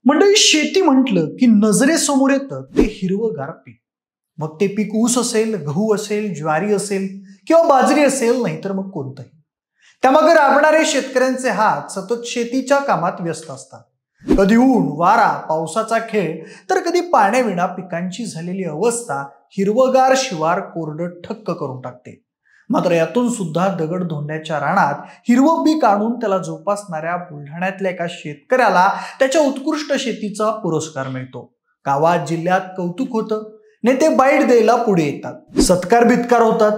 मंडळी, शेती म्हटलं की नजरेसमोर येतं ते हिरवंगार पीक. मग ते पीक ऊस असेल, गहू असेल, ज्वारी असेल किंवा बाजरी असेल, नाहीतर मग कोणतंही. त्यामागे राबणारे शेतकऱ्यांचे हात सतत शेतीच्या कामात व्यस्त असतात. कधी ऊन वारा पावसाचा खेळ, तर कधी पाण्याविना पिकांची झालेली अवस्था हिरवगार शिवार कोरडं ठक्क करून टाकते. मात्र यातून सुद्धा दगडधोंड्याच्या रानात हिरवं पीक आणून त्याला जोपासणाऱ्या बुलढाण्यातल्या एका शेतकऱ्याला त्याच्या उत्कृष्ट शेतीचा पुरस्कार मिळतो. गावात जिल्ह्यात कौतुक होतं. नेते बाईट द्यायला पुढे येतात, सत्कार बित्कार होतात,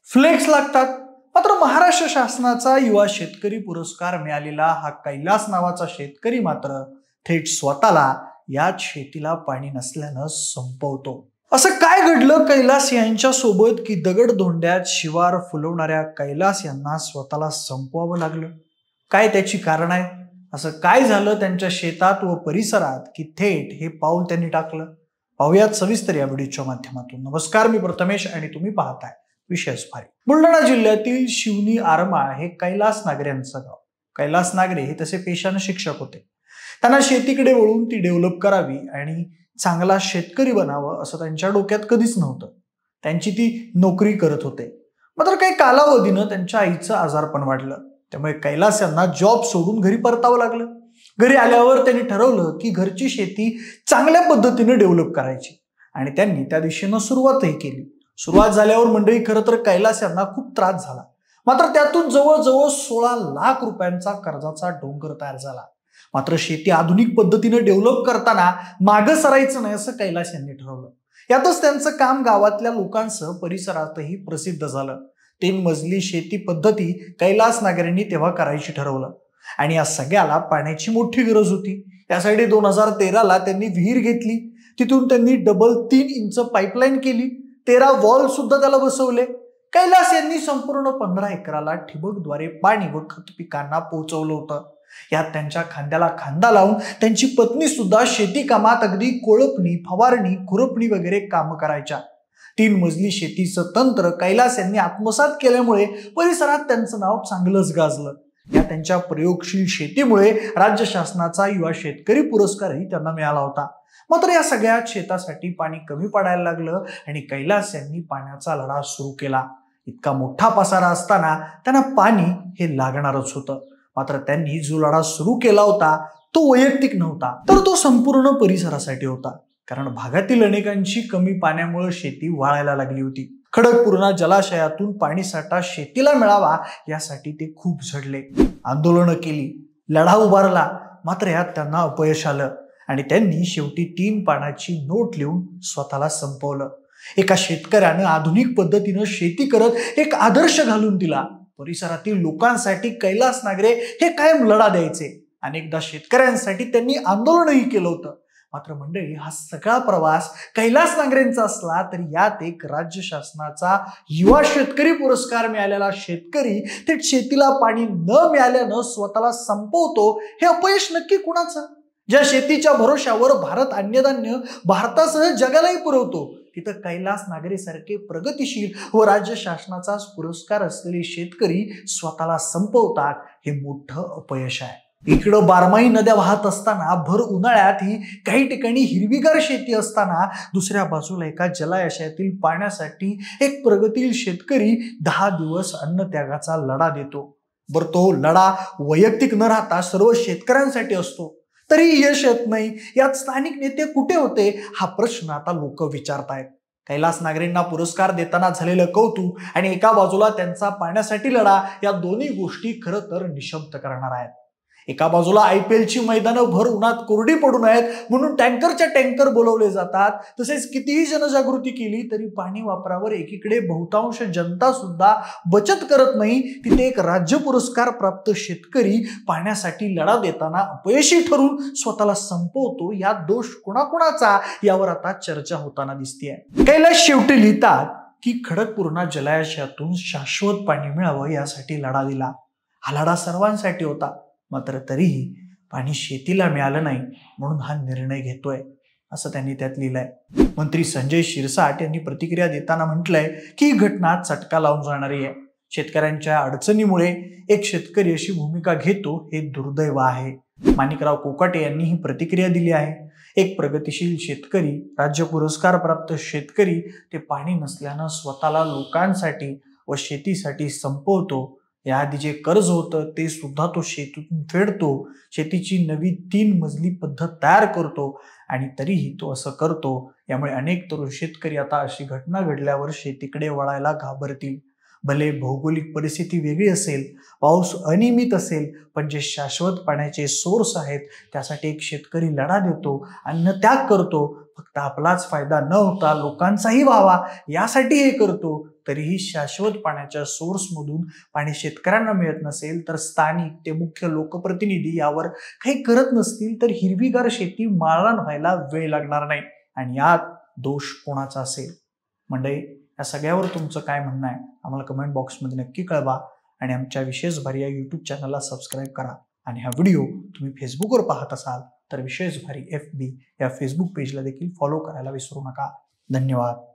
फ्लेक्स लागतात. मात्र महाराष्ट्र शासनाचा युवा शेतकरी पुरस्कार मिळालेला हा कैलास नावाचा शेतकरी मात्र थेट स्वतःला याच शेतीला पाणी नसल्यानं संपवतो. असं काय घडलं कैलास यांच्या सोबत की दगडधोंड्यात शिवार फुलवणाऱ्या कैलास यांना स्वतःला संपवावं लागलं? काय त्याची कारण आहे? असं काय झालं त्यांच्या शेतात व परिसरात की थेट हे पाऊल त्यांनी टाकलं? पाहूयात सविस्तर या व्हिडिओच्या माध्यमातून. नमस्कार, मी प्रथमेश आणि तुम्ही पाहताय विशेष भारी. बुलढाणा जिल्ह्यातील शिवनी आरमाळ हे कैलास नागरे यांचं गाव. कैलास नागरे हे तसे पेशाने शिक्षक होते. त्यांना शेतीकडे वळून ती डेव्हलप करावी आणि चांगला शेतकरी बनावं असं त्यांच्या डोक्यात कधीच नव्हतं. त्यांची ती नोकरी करत होते. मात्र काही कालावधीनं त्यांच्या आईचं आजारपण वाढलं. त्यामुळे कैलास यांना जॉब सोडून घरी परतावं लागलं. घरी आल्यावर त्यांनी ठरवलं की घरची शेती चांगल्या पद्धतीने डेव्हलप करायची आणि त्यांनी त्या दिशेनं सुरुवातही केली. सुरुवात झाल्यावर मंडळी, खरं तर कैलास यांना खूप त्रास झाला. मात्र त्यातून जवळजवळ 16 लाख रुपयांचा कर्जाचा डोंगर तयार झाला. मात्र शेती आधुनिक पद्धतीने डेव्हलप करताना मागं सरायचं नाही असं कैलास यांनी ठरवलं. यातच त्यांचं काम गावातल्या लोकांसह परिसरातही प्रसिद्ध झालं. 3 मजली शेती पद्धती कैलास नागरेंनी तेव्हा करायची ठरवलं आणि या सगळ्याला पाण्याची मोठी गरज होती. त्यासाठी 2013ला त्यांनी विहीर घेतली. तिथून त्यांनी डबल 3 इंच पाईपलाईन केली. 13 वॉल सुद्धा त्याला बसवले. कैलास यांनी संपूर्ण 15 एकराला ठिबकद्वारे पाणी व खत पिकांना पोहोचवलं होतं. यात त्यांच्या खांद्याला खांदा लावून त्यांची पत्नी सुद्धा शेती कामात अगदी कोळपणी, फवारणी, खुरपणी वगैरे कामं करायच्या. 3 मजली शेतीचं तंत्र कैलास यांनी आत्मसात केल्यामुळे परिसरात त्यांचं नाव चांगलंच गाजलं. या त्यांच्या प्रयोगशील शेतीमुळे राज्य शासनाचा युवा शेतकरी पुरस्कारही त्यांना मिळाला होता. मात्र या सगळ्या शेतासाठी पाणी कमी पडायला लागलं आणि कैलास यांनी पाण्याचा लढा सुरू केला. इतका मोठा पसारा असताना त्यांना पाणी हे लागणारच होतं. मात्र त्यांनी जो लढा सुरू केला होता तो वैयक्तिक नव्हता, तर तो संपूर्ण परिसरासाठी होता. कारण भागातील अनेकांची कमी पाण्यामुळे शेती वाळायला लागली होती. खडकपूर्णा जलाशयातून पाणीसाठा शेतीला मिळावा यासाठी ते खूप झडले, आंदोलनं केली, लढा उभारला. मात्र यात त्यांना अपयश आलं आणि त्यांनी शेवटी 3 पानाची नोट लिहून स्वतःला संपवलं. एका शेतकऱ्यानं आधुनिक पद्धतीनं शेती करत एक आदर्श घालून दिला. परिसरातील लोकांसाठी कैलास नागरे हे कायम लढा द्यायचे. अनेकदा शेतकऱ्यांसाठी त्यांनी आंदोलनही केलं होतं. मात्र मंडळी, हा सगळा प्रवास कैलास नागरेंचा असला तरी यात एक राज्य शासनाचा युवा शेतकरी पुरस्कार मिळालेला शेतकरी थेट शेतीला पाणी न मिळाल्यानं स्वतःला संपवतो, हे अपयश नक्की कुणाचं? ज्या शेतीच्या भरोश्यावर भारत अन्नधान्य भारतासह जगालाही पुरवतो, तिथं कैलास नागरे सारखे प्रगतिशील व राज्य शासनाचा पुरस्कार असलेले शेतकरी स्वतःला संपवतात, हे मोठं अपयश आहे. इकडं बारमाही नद्या वाहत असताना, भर उन्हाळ्यात ही काही ठिकाणी हिरवीगार शेती असताना, दुसऱ्या बाजूला एका जलाशयातील पाण्यासाठी एक प्रगतिशील शेतकरी 10 दिवस अन्नत्यागाचा लढा देतो. बरं, तो लढा वैयक्तिक न राहता सर्व शेतकऱ्यांसाठी असतो. तरी यश येत नाही. यात स्थानिक नेते कुठे होते हा प्रश्न आता लोक विचारतायत. कैलास नागरेंना पुरस्कार देताना झालेलं कौतुक आणि एका बाजूला त्यांचा पाण्यासाठी लढा, या दोन्ही गोष्टी खरं तर निशब्द करणार आहेत. एका बाजूला IPLची मैदानं भर उन्हात कोरडी पडू नयेत म्हणून टँकरच्या टँकर बोलवले जातात. तसेच कितीही जनजागृती केली तरी पाणी वापरावर एकीकडे बहुतांश जनता सुद्धा बचत करत नाही. तिथे एक राज्य पुरस्कार प्राप्त शेतकरी पाण्यासाठी लढा देताना अपयशी ठरून स्वतःला संपवतो. यात दोष कुणाकुणाचा यावर आता चर्चा होताना दिसतेय. कैलास शेवटी लिहितात की खडकपूर्णा जलाशयातून शाश्वत पाणी मिळावं यासाठी लढा दिला. हा लढा सर्वांसाठी होता. मात्र तरीही पाणी शेतीला मिळालं नाही म्हणून हा निर्णय घेतोय, असं त्यांनी त्यात लिहिलंय. मंत्री संजय शिरसाट यांनी प्रतिक्रिया देताना म्हटलंय की ही घटना चटका लावून जाणारी आहे. शेतकऱ्यांच्या अडचणीमुळे एक शेतकरी अशी भूमिका घेतो हे दुर्दैव आहे. माणिकराव कोकाटे यांनी ही प्रतिक्रिया दिली आहे. एक प्रगतिशील शेतकरी, राज्य पुरस्कार प्राप्त शेतकरी ते पाणी नसल्यानं स्वतःला लोकांसाठी व शेतीसाठी संपवतो. याआधी जे कर्ज होतं ते सुद्धा तो शेतीतून फेडतो. शेतीची नवी 3 मजली पद्धत तयार करतो आणि तरीही तो असं करतो. यामुळे अनेक तरुण शेतकरी आता अशी घटना घडल्यावर शेतीकडे वळायला घाबरतील. भले भौगोलिक परिस्थिती वेगळी असेल, पाऊस अनियमित असेल, पण जे शाश्वत पाण्याचे सोर्स आहेत त्यासाठी एक शेतकरी लढा देतो, अन्न त्याग करतो. फक्त आपलाच फायदा न होता लोकांचाही व्हावा यासाठी हे करतो. तरीही शाश्वत पाण्याच्या सोर्समधून पाणी शेतकऱ्यांना मिळत नसेल तर स्थानिक ते मुख्य लोकप्रतिनिधी यावर काही करत नसतील तर हिरवीगार शेती माळरान व्हायला वेळ लागणार नाही. आणि यात दोष कोणाचा असेल? मंडळी, या सगळ्यावर तुमचं काय म्हणणं आहे आम्हाला कमेंट बॉक्समध्ये नक्की कळवा. आणि आमच्या विशेष भारी या यूट्यूब चॅनलला सबस्क्राईब करा. आणि हा व्हिडिओ तुम्ही फेसबुकवर पाहत असाल तर विशेष भारी FB या फेसबुक पेजला देखील फॉलो करायला विसरू नका. धन्यवाद.